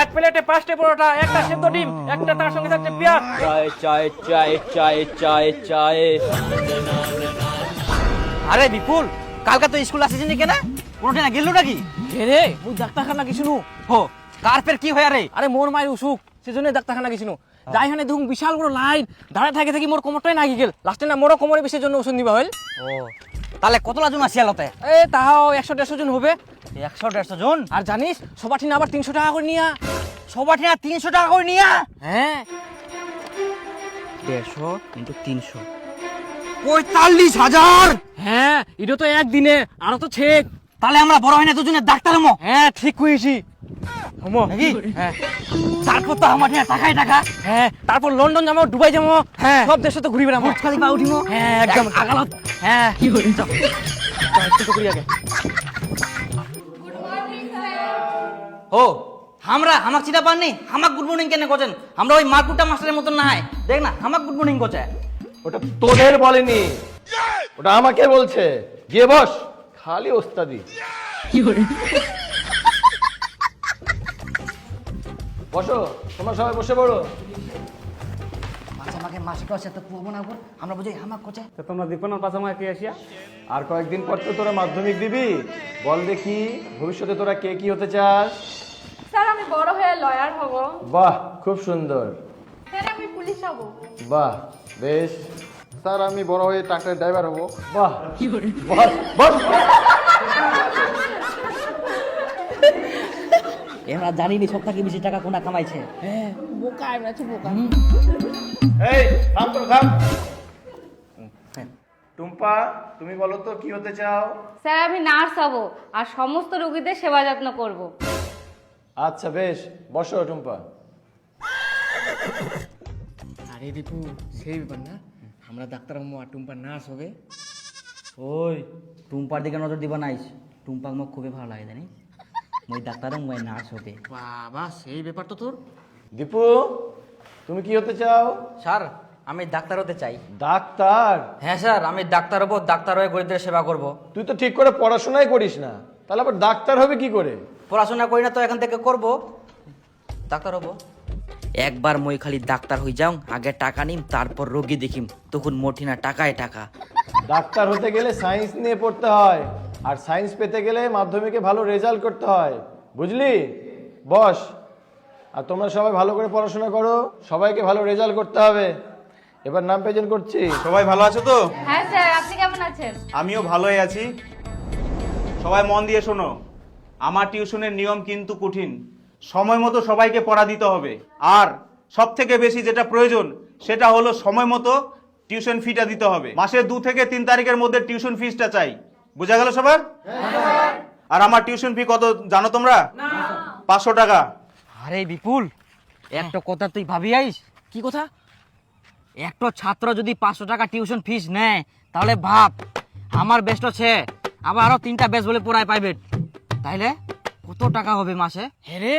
এক প্লেটে 5টা পরোটা, একটা সেদ্ধ ডিম, একটা তার সঙ্গে থাকছে পেঁয়াজ। চায় চায় চায় চায় চায় চায়। আরে বিপুল, কালকে তো স্কুল আসিস নি কেন? কোনটা না গেল নাকি? রে মুই ডাক্তারখানা গেছিনু। হো, কার ফের কি হয় রে? আরে মোর মায়ের অসুখ, সেজন্য ডাক্তারখানা গেছিনু। যাই হানে দেখুন বিশাল বড় লাইন, দাঁড়ায় থাকে থাকি মোর কোমরটাই নাগি গেল। লাস্টে না মোরও কোমরে বিষের জন্য ওষুধ নিবা হইল। ও, তাহলে কতলা জন আসিয়ালতে? এ তাহাও 100-150 জন হবে। 100-150 জন? আর জানিস সবার ঠিনা আবার 300 টাকা করে নিয়া। সবার ঠিনা 300 টাকা করে নিয়া? হ্যাঁ 150 × 300 45,000। হ্যাঁ এটা তো একদিনে, আরো তো ছেক। তাহলে আমরা বড় হয় না দুজনে ডাক্তার হমো? হ্যাঁ ঠিক কইছি। হমো নাকি? হ্যাঁ তারপর তো আমার ঠিনা টাকাই টাকা। হ্যাঁ তারপর লন্ডন যাবো, দুবাই যাবো, হ্যাঁ। সব দেশে তো ঘুরি বেড়াবো। বুর্জ খলিফা উঠিমো। হ্যাঁ একদম আগালত। হ্যাঁ কি করি যাও একটু করি আগে। ও, আমরা হামাক চিটা পাননি? হামাক গুড মর্নিং কেন কোচেন? আমরা ওই মারকুটা মাস্টারের মতন না হয়। দেখ না, হামাক গুড মর্নিং কোচে। ওটা তোদের বলেনি, ওটা আমাকে বলছে। গিয়ে বস, খালি ওস্তাদি। বসো, তোমরা সবাই বসে পড়ো। মাঝে মাঝে মাস্টার আছে তো পড়বো না, আমরা বুঝি হামাক কোচে। তো তোমরা দীপনের পাশামায় কে আসিয়া? আর কয়েকদিন পর তো তোরা মাধ্যমিক দিবি। বল দেখি ভবিষ্যতে তোরা কে কি হতে চাস? স্যার আমি বড় হয়ে লয়ার হব। বাহ, খুব সুন্দর। স্যার আমি পুলিশ হব। বাহ, বেশ। স্যার আমি বড় হয়ে ট্রাক্টর ড্রাইভার হব। বাহ, বস বস। আমরা জানিনি সব থেকে বেশি টাকা কোনা কামাইছে। হ্যাঁ বোকা আমরা তো বোকা। এই থাম তো, থাম। টুম্পা, তুমি বলো তো কি হতে চাও? স্যার আমি নার্স হব আর সমস্ত রোগীদের সেবা যত্ন করব। আচ্ছা বেশ, বসো টুম্পা। আরে দীপু সেই ব্যাপার না, আমরা ডাক্তার হবো আর টুম্পা নার্স হবে। ওই টুম্পার দিকে নজর দিবা নাইস। টুম্পাক মোক খুবই ভালো লাগে জানি। মই ডাক্তার মই নার্স হবে। বাবা সেই ব্যাপার তো তোর। দীপু, তুমি কি হতে চাও? স্যার আমি ডাক্তার হতে চাই। ডাক্তার? হ্যাঁ স্যার, আমি ডাক্তার হবো, ডাক্তার হয়ে গরিবদের সেবা করব। তুই তো ঠিক করে পড়াশোনাই করিস না, তাহলে আবার ডাক্তার হবে কি করে? পড়াশোনা করি না তো এখান থেকে করব, ডাক্তার হবো। একবার মই খালি ডাক্তার হই যাও, আগে টাকা নিম, তারপর রোগী দেখিম, তখন মোটি না টাকায় টাকা। ডাক্তার হতে গেলে সায়েন্স নিয়ে পড়তে হয়, আর সায়েন্স পেতে গেলে মাধ্যমিকে ভালো রেজাল্ট করতে হয়, বুঝলি? বস। আর তোমরা সবাই ভালো করে পড়াশোনা করো, সবাইকে ভালো রেজাল্ট করতে হবে। এবার নাম প্রেজেন্ট করছি। সবাই ভালো আছো তো? হ্যাঁ স্যার আপনি কেমন আছেন? আমিও ভালোই আছি। সবাই মন দিয়ে শোনো, আমার টিউশনের নিয়ম কিন্তু কঠিন। সময় মতো সবাইকে পড়া দিতে হবে, আর সব থেকে বেশি যেটা প্রয়োজন সেটা হলো সময় মতো টিউশন ফিটা দিতে হবে। মাসের 2 থেকে 3 তারিখের মধ্যে টিউশন ফিসটা চাই। বোঝা গেল সবার? আর আমার টিউশন ফি কত জানো তোমরা? 500 টাকা। আরে বিপুল, একটা কথা তুই ভাবি আইস। কি কথা? একটা ছাত্র যদি 500 টাকা টিউশন ফিস নেয়, তাহলে ভাব আমার বেস্ট আছে, আবার আরো 3টা বেস্ট বলে পড়ায় প্রাইভেট, তাইলে কত টাকা হবে মাসে? হ্যাঁ রে,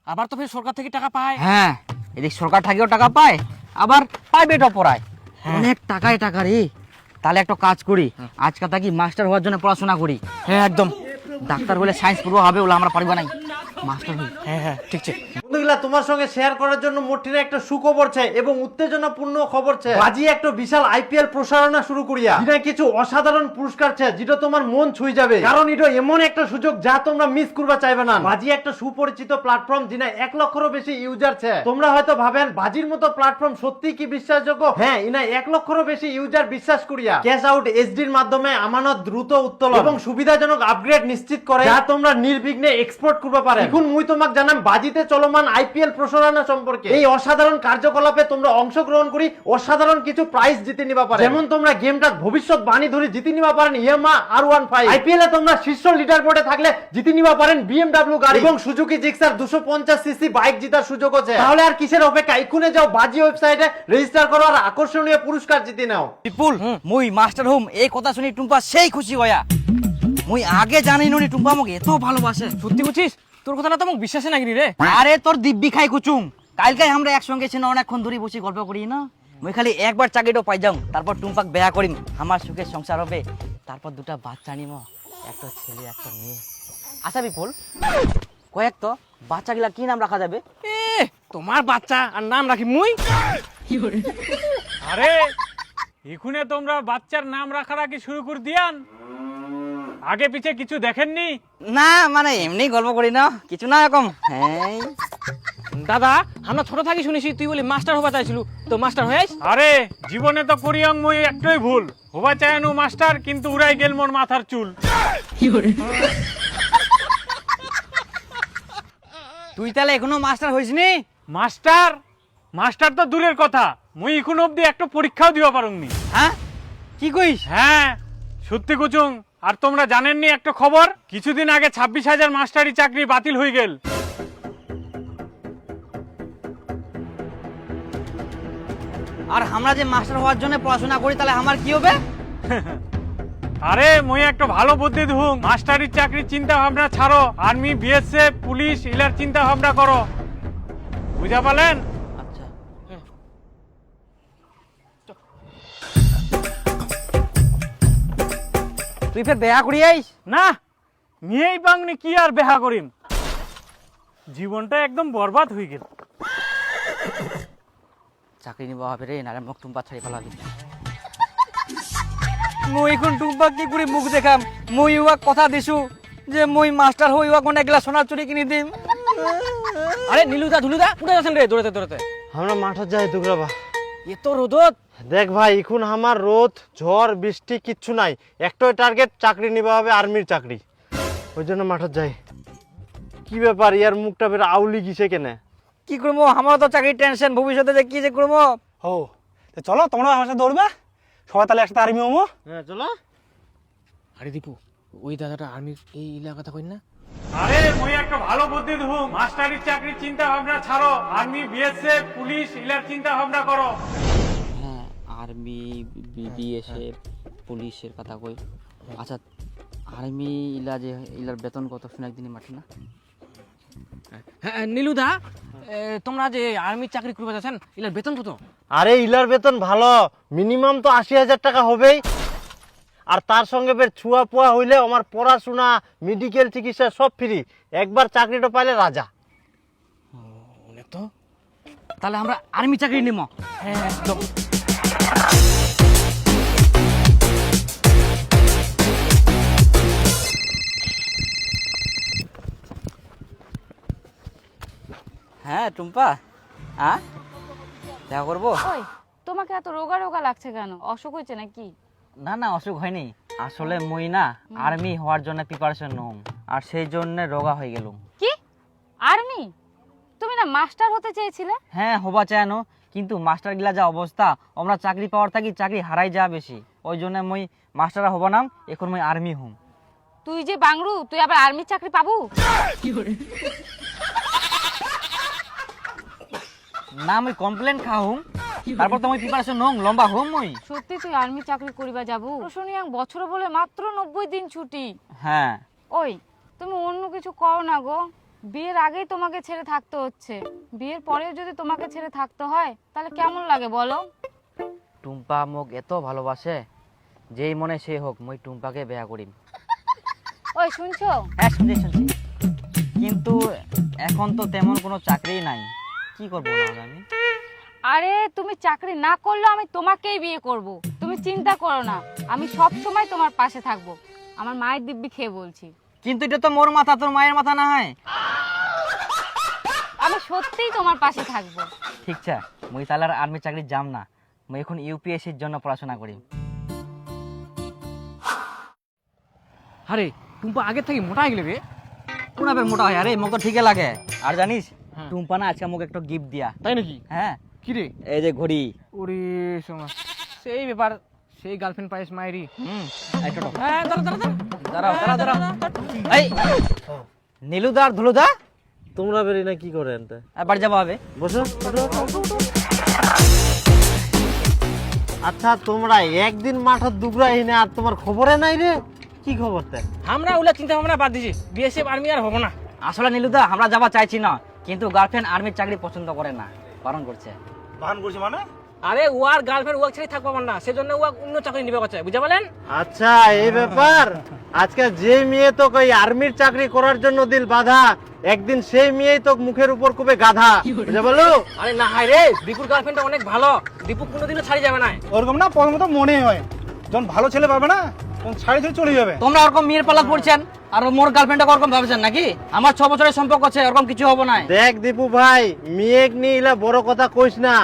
আবার তো ফের সরকার থেকে টাকা পায়। হ্যাঁ, এদিক সরকার থেকেও টাকা পায়, আবার প্রাইভেটও পড়ায়। অনেক টাকায় টাকা রে। তাহলে একটা কাজ করি, আজকাল থাকি মাস্টার হওয়ার জন্য পড়াশোনা করি। হ্যাঁ একদম। ডাক্তার হলে সায়েন্স পড়বো হবে, ওলা আমরা পারিবা নাই, মাস্টার হই। হ্যাঁ হ্যাঁ ঠিক ঠিক। বন্ধুগুলা তোমার সঙ্গে শেয়ার করার জন্য মোটির একটা সুখবর চাই এবং উত্তেজনাপূর্ণ খবর চাই। বাজি একটা বিশাল আইপিএল প্রসারণা শুরু করিয়া, যেটা কিছু অসাধারণ পুরস্কার চাই, যেটা তোমার মন ছুঁই যাবে, কারণ এটা এমন একটা সুযোগ যা তোমরা মিস করবা চাইবে না। বাজি একটা সুপরিচিত প্ল্যাটফর্ম, যেটা 1 লক্ষেরও বেশি ইউজার আছে। তোমরা হয়তো ভাবেন বাজির মতো প্ল্যাটফর্ম সত্যি কি বিশ্বাসযোগ্য? হ্যাঁ, ইনা 1 লক্ষেরও বেশি ইউজার বিশ্বাস করিয়া ক্যাশ আউট এসডির মাধ্যমে আমানত দ্রুত উত্তোলন এবং সুবিধাজনক আপগ্রেড নিশ্চিত করে, যা তোমরা নির্বিঘ্নে এক্সপোর্ট করতে পারে। এখন মুই তোমাক জানাম বাজিতে চলমান আইপিএল প্রসারণা সম্পর্কে। এই অসাধারণ কার্যকলাপে তোমরা অংশগ্রহণ করি অসাধারণ কিছু প্রাইজ জিতে নিবা পারে। যেমন তোমরা গেমটা ভবিষ্যৎ বাণী ধরে জিতে নিবা পারেন ইয়ামা R15। আইপিএল এ তোমরা শীর্ষ লিডার বোর্ডে থাকলে জিতে নিবা পারেন BMW গাড়ি এবং সুজুকি জিক্সার 250 সিসি বাইক জেতার সুযোগ আছে। তাহলে আর কিসের অপেক্ষা, এখুনে যাও বাজি ওয়েবসাইটে রেজিস্টার করো আর আকর্ষণীয় পুরস্কার জিতে নাও। বিপুল, মুই মাস্টার হোম এই কথা শুনি টুম্পা সেই খুশি হয়া। মুই আগে জানি নি টুম্পা আমাকে এত ভালোবাসে। সত্যি বুঝছিস? তোর কথাটা তো মোক বিশ্বাসে নাকি রে। আরে তোর দিব্যি খাই কুচুম, কালকে আমরা একসঙ্গে ছিল, অনেকক্ষণ ধরে বসে গল্প করি না। মুই খালি একবার চাকরিটাও পাই যাও, তারপর টুম্পাক বেয়া করিম, আমার সুখের সংসার হবে, তারপর 2টা বাচ্চা নিম, একটা ছেলে একটা মেয়ে। আচ্ছা বিপুল, কয়েক তো বাচ্চাগুলা কি নাম রাখা যাবে? এ তোমার বাচ্চা আর নাম রাখি মুই? আরে এখুনে তোমরা বাচ্চার নাম রাখারাখি শুরু করে দিয়ান, আগে পিছে কিছু দেখেননি? না মানে এমনি গল্প করি না, কিছু না এরকম। হ্যাঁ দাদা আমরা ছোট থাকি শুনেছি তুই বলি মাস্টার হবা চাইছিল, তো মাস্টার হয়েছ? আরে জীবনে তো করিয়াং মই একটাই ভুল, হবা চায়নু মাস্টার কিন্তু উড়াই গেল মোর মাথার চুল। তুই তাহলে এখনো মাস্টার হইসনি? মাস্টার মাস্টার তো দূরের কথা, মুই এখন অব্দি একটা পরীক্ষাও দিবা পারুংনি। হ্যাঁ কি কইস? হ্যাঁ সত্যি কুচুং। আর তোমরা জানেননি একটা খবর, কিছুদিন আগে 26,000 মাস্টারি চাকরি বাতিল হয়ে গেল। আর আমরা যে মাস্টার হওয়ার জন্য পড়াশোনা করি তাহলে আমার কি হবে? আরে মই একটা ভালো বুদ্ধি ধুং, মাস্টারির চাকরির চিন্তা ভাবনা ছাড়ো, আর্মি, বিএসএফ, পুলিশ ইলার চিন্তা ভাবনা করো, বুঝা পালেন? আচ্ছা তুই ফের বেয়া করি আইস? না মেয়েই বাংনি কি আর বেহা করিম, জীবনটা একদম বরবাদ হয়ে গেল। চাকরি নিবা হবে রে, নারে মুখ টুম্পা ছাড়ি ফেলাবি। মই এখন টুম্পা কি করে মুখ দেখাম? মই উয়াক কথা দিছু যে মই মাস্টার হই উয়াক অনেকগুলা সোনার চুরি কিনে দিম। আরে নীলুদা ধুলুদা উঠে যাচ্ছেন রে দৌড়াতে দৌড়াতে? আমরা মাঠে যাই দুগরাবা। এ তো রোদত। দেখ ভাই এখন আমার রোদ ঝড় বৃষ্টি কিচ্ছু নাই, একটাই টার্গেট, চাকরি নিবা হবে, আর্মির চাকরি। ওই জন্য মাঠে যাই। কি ব্যাপার, ইয়ার মুখটা বের আউলি গিছে কেনে? কি করবো, আমারও তো চাকরির টেনশন, ভবিষ্যতে যে কি যে করবো। ও তো চলো তোমরা আমার সাথে দৌড়বা, সবাই তাহলে একসাথে আর্মি হবো। হ্যাঁ চলো। আরে দীপু ওই দাদাটা আর্মির এই এলাকাটা কই না? আরে মই একটা ভালো বুদ্ধি ধুং, মাস্টারির চাকরির চিন্তা ভাবনা ছাড়ো, আর্মি, বিএসএফ, পুলিশ ইলার চিন্তা ভাবনা করো। হ্যাঁ আর্মি, বিএসএফ, পুলিশের কথা কই। আচ্ছা আর্মি ইলা যে ইলার বেতন কত শুনে একদিনই মাঠে না? হ্যাঁ নীলুদা তোমরা যে আর্মির চাকরি করবে যাচ্ছেন এলার বেতন কত? আরে ইলার বেতন ভালো, মিনিমাম তো 80,000 টাকা হবেই। আর তার সঙ্গে ফের ছুয়া পুয়া হইলে আমার পড়াশোনা, মেডিকেল চিকিৎসা সব ফ্রি। একবার চাকরিটা পাইলে রাজা। অনেক তো। তাহলে আমরা আর্মি চাকরি নিব। হ্যাঁ একদম। হ্যাঁ টুম্পা, হ্যাঁ দেখা করবো? ওই তোমাকে এত রোগা রোগা লাগছে কেন? অসুখ হয়েছে নাকি? না না অসুখ হয়নি, আসলে মই না আর্মি হওয়ার জন্য প্রিপারেশন নম, আর সেই জন্য রোগা হয়ে গেলুম। কি আর্মি? তুমি না মাস্টার হতে চেয়েছিলে? হ্যাঁ হবা চায়নো, কিন্তু মাস্টার গিলা যা অবস্থা, আমরা চাকরি পাওয়ার থাকি চাকরি হারাই যা বেশি, ওই জন্য মই মাস্টার হব না, এখন মই আর্মি হুম। তুই যে বাংরু, তুই আবার আর্মির চাকরি পাবো? না মই কমপ্লেন খাহুম, তারপর তো মই প্রিপারেশন নং লম্বা হুম মই। সত্যি তুই আর্মি চাকরি করিবা যাবো? শুনিয়াং বছর বলে মাত্র 90 দিন ছুটি। হ্যাঁ ওই তুমি অন্য কিছু করো না গো, বিয়ের আগেই তোমাকে ছেড়ে থাকতে হচ্ছে, বিয়ের পরেও যদি তোমাকে ছেড়ে থাকতে হয় তাহলে কেমন লাগে বলো? টুম্পা মোক এত ভালোবাসে, যেই মনে সে হোক মই টুম্পাকে বেয়া করিম। ওই শুনছো? হ্যাঁ শুনছি শুনছি, কিন্তু এখন তো তেমন কোনো চাকরি নাই, কি করবো না আমি? আরে তুমি চাকরি না করলেও আমি তোমাকেই বিয়ে করব, তুমি চিন্তা করো না, আমি সব সময় তোমার পাশে থাকবো, আমার মায়ের দিব্যি খেয়ে বলছি। কিন্তু এটা তো মোর মাথা, তোর মায়ের মাথা না হয়। আমি সত্যিই তোমার পাশে থাকবো। ঠিক আছে, মুই তাহলে আর আর্মি চাকরি যাম না, মুই এখন ইউপিএসসির জন্য পড়াশোনা করি। আরে টুম্পা আগে থেকে মোটা হয়ে গেলে রে। কোন আবার মোটা হয়? আরে মোক তো ঠিকই লাগে। আর জানিস টুম্পা না আজকে মোক একটা গিফট দিয়া। তাই নাকি? হ্যাঁ কি রে? এই যে ঘড়ি। ওরে সোমা, সেই ব্যাপার, সেই গার্লফ্রেন্ড পাইস মায়েরি। এই টোটো। হ্যাঁ দাঁড়া দাঁড়া দাঁড়াও দাঁড়াও দাঁড়াও। এই নীলুদার ধুলুদা, তোমরা বেরি না কি করে এনতে? বাড়ি যাবো হবে। বসো। আচ্ছা তোমরা একদিন মাঠের দুগরাই না, আর তোমার খবরে নাই রে? কি খবরটা? আমরা ওগুলা চিন্তা ভাবনা বাদ দিছি, বিএসএফ আর্মি আর হবো না। আসলে নীলুদা আমরা যাবা চাইছি না, কিন্তু গার্লফ্রেন্ড আর্মির চাকরি পছন্দ করে না, বারণ করছে। বাহান করছি মানে? আরে ও আর গার্লফ্রেন্ড ওয়াক ছেড়ে থাকবো না, সেজন্য ও অন্য চাকরি নিবে করছে, বুঝতে পারলেন? আচ্ছা এই ব্যাপার। আজকে যে মেয়ে তো ওই আর্মির চাকরি করার জন্য দিল বাধা, একদিন সেই মেয়েই তো মুখের উপর কুবে গাধা, বুঝে বলো? আরে না হাই রে, দীপুর গার্লফ্রেন্ডটা অনেক ভালো, দীপু কোনোদিনও ছাড়ি যাবে না। ওরকম না প্রথম তো মনেই হয়, যখন ভালো ছেলে পাবে না তখন ছাড়ি থেকে চলে যাবে। তোমরা ওরকম মেয়ের পাল্লা পড়ছেন আর মোর গার্লফ্রেন্ডটা ওরকম ভাবছেন নাকি? আমার 6 বছরের সম্পর্ক আছে, ওরকম কিছু হবো না। দেখ দীপু ভাই, মেয়েক নিয়ে ইলা বড় কথা কইস না।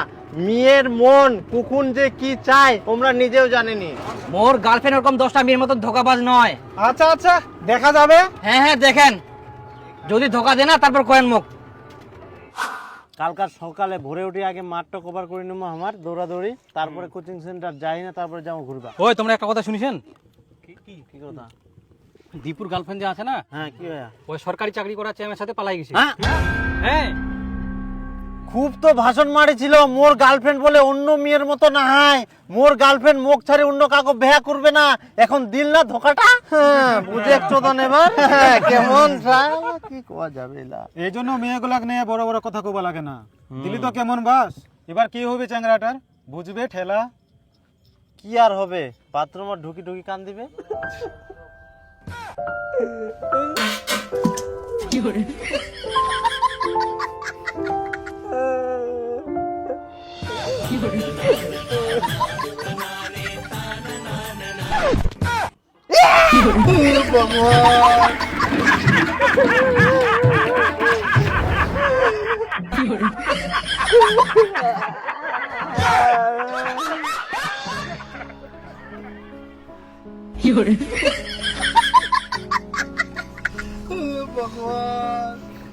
মেয়ের মন কুকুন যে কি চায় তোমরা নিজেও জানেনি। মোর গার্লফ্রেন্ড ওরকম 10টা মেয়ের মতো ধোকাবাজ নয়। আচ্ছা আচ্ছা দেখা যাবে। হ্যাঁ হ্যাঁ দেখেন, যদি ধোকা দেয় না তারপর কয়েন মুখ। কালকার সকালে ভোরে উঠে আগে মাঠটা কভার করে নেবো আমার দৌড়াদৌড়ি, তারপরে কোচিং সেন্টার যাই না, তারপরে যাবো ঘুরবা। ওই তোমরা একটা কথা শুনিছেন? কি কথা? দীপুর গার্লফ্রেন্ড যে আছে না, হ্যাঁ কি হয়? ওই সরকারি চাকরি করার চেমের সাথে পালাই গেছে। হ্যাঁ হ্যাঁ, খুব তো ভাষণ মারিছিল, মোর গার্লফ্রেন্ড বলে অন্য মেয়ের মতো না হয়, মোর গার্লফ্রেন্ড মুখ ছাড়ে অন্য কাউকে বিয়ে করবে না। এখন দিল না ধোকাটা, হ্যাঁ বুঝে চোদন এবার কেমন কি কোয়া যাবে এলা। এই জন্য মেয়েগুলাক নিয়ে বড় বড় কথা কবা লাগে না। দিলি তো কেমন বাস, এবার কি হবে চ্যাংরাটার, বুঝবে ঠেলা। কি আর হবে, বাথরুমে ঢুকি ঢুকি কান দিবে।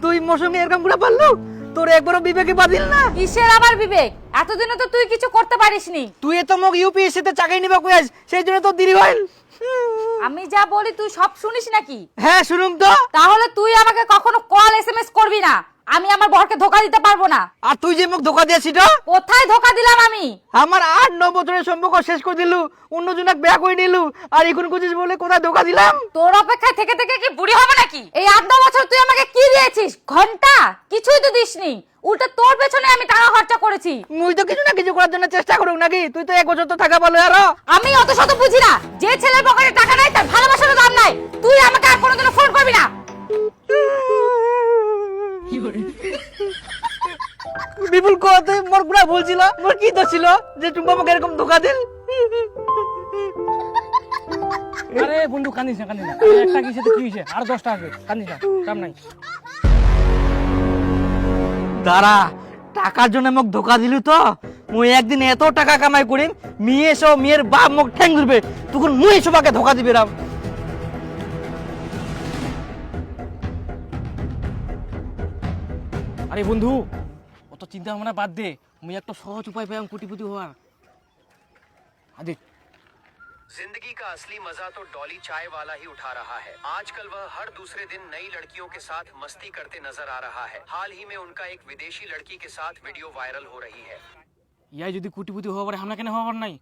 তুই মোর সঙ্গে এরকম করে পারলো? তোর একবারও বিবেকে বাদিল না? কিসের আবার বিবেক? এতদিনে তো তুই কিছু করতে পারিসনি। তুই তো মোক ইউপিএসসি তে চাকরি নিবা কইয়াস, সেই জন্য তো দেরি হইল। আমি যা বলি তুই সব শুনিস নাকি? হ্যাঁ শুনুম তো। তাহলে তুই আমাকে কখনো কল এসএমএস করবি না, আমি আমার বরকে ধোকা দিতে পারবো না। আর তুই যে মোক ধোকা দিয়েছিস, কোথায় ধোকা দিলাম আমি? আমার 8-9 বছরের সম্পর্ক শেষ করে দিলু, অন্যজনক বিয়া করে নিলু, আর এখন কুচিস বলে কোথায় ধোকা দিলাম? তোর অপেক্ষায় থেকে থেকে কি বুড়ি হবে নাকি? এই 8-9 বছর তুই আমাকে কি দিয়েছিস? ঘন্টা কিছুই তো দিসনি, উল্টা তোর পেছনে আমি টাকা খরচা করেছি। মুই তো কিছু না কিছু করার জন্য চেষ্টা করুক নাকি? তুই তো 1 বছর তো থাকা পালো আর। আমি অত শত বুঝি না, যে ছেলের পকেটে টাকা নাই তার ভালোবাসারও দাম নাই। তুই আমাকে আর কোনোদিনও ফোন করবি না। বিপুল কথা মোর গুলা বলছিল, মোর কি দোষ ছিল যে তুমি আমাকে এরকম ধোকা দিল? আরে বন্ধু কান্দিস না, কান্দিস না, একটা কিসে তো কি হইছে, আর 10টা আসবে, কান্দিস না, কাম নাই। দাঁড়া, টাকার জন্য মোক ধোকা দিলু তো, মুই একদিন এত টাকা কামাই করিম, মেয়ে সব মেয়ের বাপ মোক ঠ্যাং ধরবে, তখন মুই সবাকে ধোকা দিবে রাম। আরে বন্ধু, অত চিন্তা ভাবনা বাদ দে, আমি একটা সহজ উপায় পেলাম কোটিপতি হওয়ার। আদি जिंदगी का असली मजा तो डॉली चाय वाला ही उठा रहा है। आजकल वह हर दूसरे दिन नई लड़कियों के साथ मस्ती करते नजर आ रहा है। हाल ही में उनका एक विदेशी लड़की के साथ वीडियो वायरल हो रही है। ইয়াই যদি কোটিপতি হওয়া পারে, আমরা কেন হওয়া পার নাই?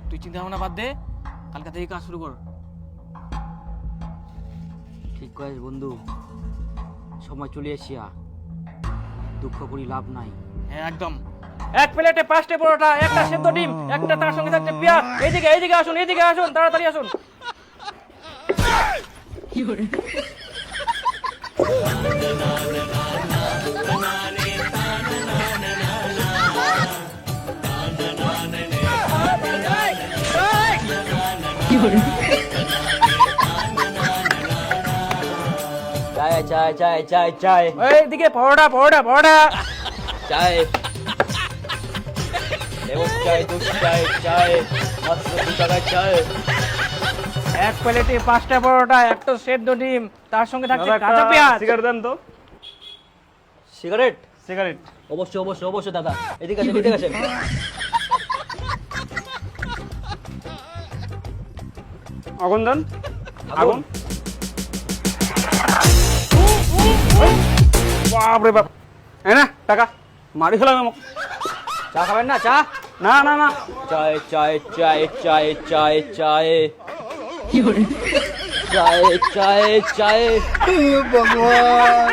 তুই চিন্তা ভাবনা বাদ দে, কালকে থেকে কাজ শুরু কর। ঠিক কয়েস বন্ধু, সময় চলে এসিয়া, দুঃখ করি লাভ নাই। হ্যাঁ একদম। এক প্লেটে 5টা পরোটা, একটা সেদ্ধ ডিম, একটা তার সঙ্গে থাকছে পেঁয়াজ। এইদিকে আসুন, এইদিকে আসুন, তাড়াতাড়ি আসুন। চায় চায় চায় চায় চায় এইদিকে পরোটা, পরোটা, পরোটা। চায় লেবুর চায়, দুধ চায়, চায় মাত্র 2 টাকায় চায়। এক প্লেটে 5টা পরোটা, একটা সেদ্ধ ডিম, তার সঙ্গে থাকছে কাঁচা পেঁয়াজ। সিগারেট দেন তো। সিগারেট? সিগারেট অবশ্যই অবশ্যই অবশ্যই দাদা, এদিকে আসেন, এদিকে আসেন। আগুন দেন, আগুন। বাপরে বাপ, এই না টাকা মারি ফেলাম আমাকে। চা খাবেন না? চা? না না না, চায় চায় চায় চায় চায় চায় চায় চায় চায়। ভগবান